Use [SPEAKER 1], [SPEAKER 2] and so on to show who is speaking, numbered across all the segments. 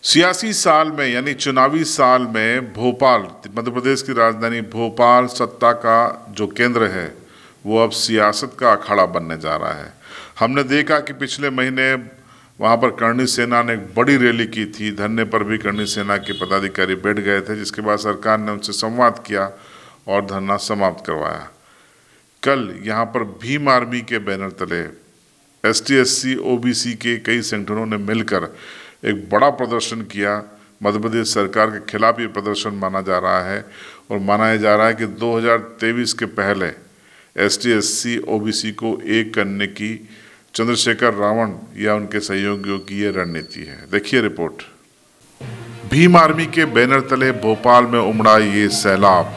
[SPEAKER 1] सियासी साल में यानी चुनावी साल में भोपाल, मध्य प्रदेश की राजधानी भोपाल सत्ता का जो केंद्र है वो अब सियासत का अखाड़ा बनने जा रहा है। हमने देखा कि पिछले महीने वहाँ पर करणी सेना ने एक बड़ी रैली की थी। धरने पर भी करणी सेना के पदाधिकारी बैठ गए थे, जिसके बाद सरकार ने उनसे संवाद किया और धरना समाप्त करवाया। कल यहाँ पर भीम आर्मी के बैनर तले ST SC OBC के कई संगठनों ने मिलकर एक बड़ा प्रदर्शन किया। मध्य प्रदेश सरकार के खिलाफ ये प्रदर्शन माना जा रहा है और माना जा रहा है कि 2023 के पहले ST SC OBC को एक करने की चंद्रशेखर रावण या उनके सहयोगियों की ये रणनीति है। देखिए रिपोर्ट। भीम आर्मी के बैनर तले भोपाल में उमड़ा ये सैलाब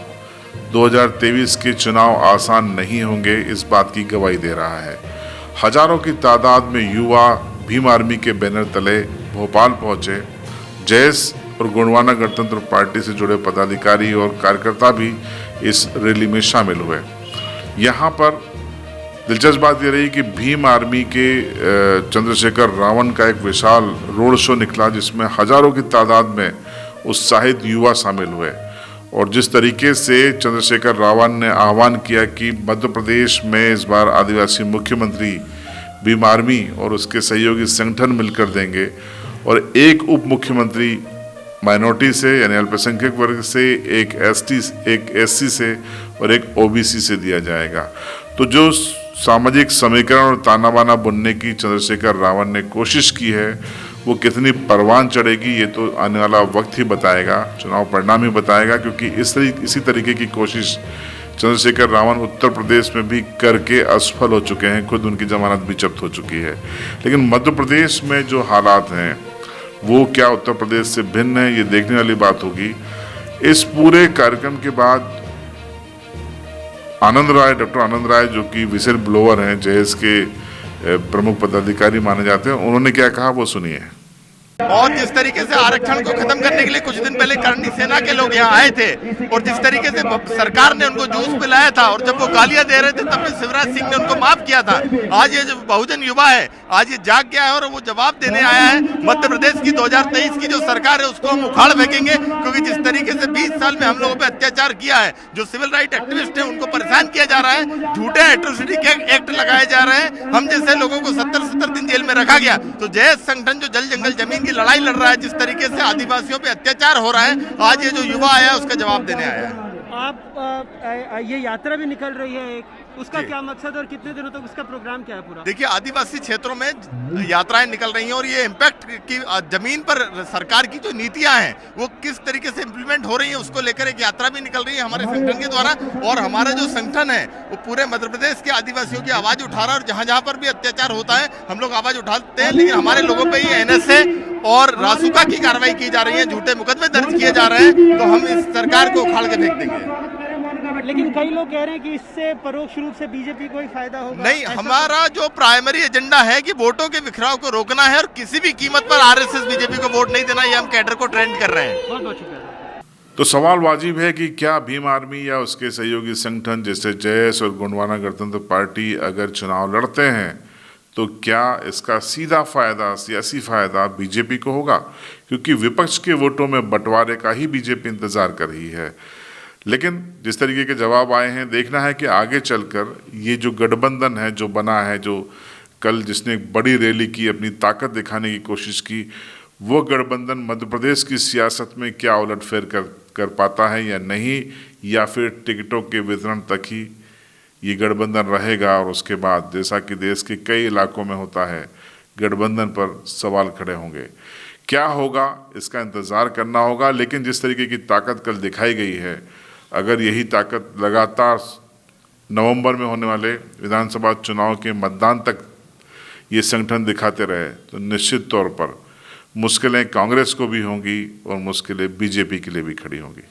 [SPEAKER 1] 2023 के चुनाव आसान नहीं होंगे, इस बात की गवाही दे रहा है। हजारों की तादाद में युवा भीम आर्मी के बैनर तले भोपाल पहुंचे। जैस और गोंडवाना गणतंत्र पार्टी से जुड़े पदाधिकारी और कार्यकर्ता भी इस रैली में शामिल हुए। यहाँ पर दिलचस्प बात यह रही कि भीम आर्मी के चंद्रशेखर रावण का एक विशाल रोड शो निकला, जिसमें हजारों की तादाद में उत्साहित युवा शामिल हुए। और जिस तरीके से चंद्रशेखर रावण ने आह्वान किया कि मध्य प्रदेश में इस बार आदिवासी मुख्यमंत्री भीम आर्मी और उसके सहयोगी संगठन मिलकर देंगे और एक उप मुख्यमंत्री माइनॉरिटी से यानी अल्पसंख्यक वर्ग से, एक SC से और एक OBC से दिया जाएगा। तो जो सामाजिक समीकरण और ताना बाना बुनने की चंद्रशेखर रावण ने कोशिश की है वो कितनी परवान चढ़ेगी ये तो आने वाला वक्त ही बताएगा, चुनाव परिणाम ही बताएगा। क्योंकि इसी तरीके की कोशिश चंद्रशेखर रावण उत्तर प्रदेश में भी करके असफल हो चुके हैं, खुद उनकी जमानत भी जब्त हो चुकी है। लेकिन मध्य प्रदेश में जो हालात हैं वो क्या उत्तर प्रदेश से भिन्न है, ये देखने वाली बात होगी। इस पूरे कार्यक्रम के बाद डॉक्टर आनंद राय जो कि विसिल ब्लोअर हैं, JS के प्रमुख पदाधिकारी माने जाते हैं, उन्होंने क्या कहा वो सुनिए।
[SPEAKER 2] और जिस तरीके से आरक्षण को खत्म करने के लिए कुछ दिन पहले करणी सेना के लोग यहाँ आए थे और जिस तरीके से सरकार ने उनको जूस पिलाया था और जब वो गालियां दे रहे थे तब भी शिवराज सिंह ने उनको माफ किया था। आज ये जो बहुजन युवा है आज ये जाग गया है और वो जवाब देने आया है। मध्य प्रदेश की 2023 की जो सरकार है उसको हम उखाड़ फेंकेंगे, क्योंकि जिस तरीके से 20 साल में हम लोगों पर अत्याचार किया है, जो सिविल राइट एक्टिविस्ट है उनको परेशान किया जा रहा है, झूठे एट्रोसिटी एक्ट लगाए जा रहे हैं, हम जैसे लोगों को 70 दिन जेल में रखा गया। तो JS संगठन जो जल जंगल जमीन लड़ाई लड़ रहा है, जिस तरीके से आदिवासियों पे अत्याचार हो रहा है, आज ये जो युवा आया उसका जवाब देने आया है।
[SPEAKER 3] आप ये यात्रा भी निकल रही है एक, उसका क्या मकसद और कितने दिनों तक उसका प्रोग्राम क्या है पूरा?
[SPEAKER 2] देखिए, आदिवासी क्षेत्रों में यात्राएं निकल रही हैं और ये इम्पैक्ट की जमीन पर सरकार की जो नीतियां हैं वो किस तरीके से इम्प्लीमेंट हो रही है उसको लेकर एक यात्रा भी निकल रही है हमारे संगठन के द्वारा। और हमारा जो संगठन है वो पूरे मध्य प्रदेश के आदिवासियों की आवाज उठा रहा है और जहां जहां पर भी अत्याचार होता है हम लोग आवाज उठाते हैं। लेकिन हमारे लोगों पर ही NSA और रासुका की कार्रवाई की जा रही है, झूठे मुकदमे दर्ज किए जा रहे हैं, तो हम इस सरकार को उखाड़ के फेंक देंगे।
[SPEAKER 3] लेकिन कई लोग कह रहे हैं कि इससे परोक्ष रूप से बीजेपी को ही फायदा होगा।
[SPEAKER 2] नहीं, हमारा जो प्राइमरी एजेंडा है कि वोटों के बिखराव को रोकना है और किसी भी कीमत पर RSS बीजेपी को वोट नहीं देना, ये हम कैडर को ट्रेंड कर रहे हैं।
[SPEAKER 3] बहुत बहुत शुक्रिया।
[SPEAKER 1] तो सवाल वाजिब है कि क्या भीम आर्मी या उसके सहयोगी संगठन जैसे JS और गोंडवाना गणतंत्र पार्टी अगर चुनाव लड़ते हैं तो क्या इसका सीधा फायदा, सियासी फायदा बीजेपी को होगा? क्योंकि विपक्ष के वोटों में बंटवारे का ही बीजेपी इंतजार कर रही है। लेकिन जिस तरीके के जवाब आए हैं, देखना है कि आगे चलकर ये जो गठबंधन है जो बना है, जो कल जिसने एक बड़ी रैली की, अपनी ताकत दिखाने की कोशिश की, वो गठबंधन मध्य प्रदेश की सियासत में क्या उलटफेर कर पाता है या नहीं, या फिर टिकटों के वितरण तक ही ये गठबंधन रहेगा और उसके बाद जैसा कि देश के कई इलाकों में होता है गठबंधन पर सवाल खड़े होंगे। क्या होगा इसका इंतज़ार करना होगा। लेकिन जिस तरीके की ताकत कल दिखाई गई है, अगर यही ताकत लगातार नवंबर में होने वाले विधानसभा चुनाव के मतदान तक ये संगठन दिखाते रहे तो निश्चित तौर पर मुश्किलें कांग्रेस को भी होंगी और मुश्किलें बीजेपी के लिए भी खड़ी होंगी।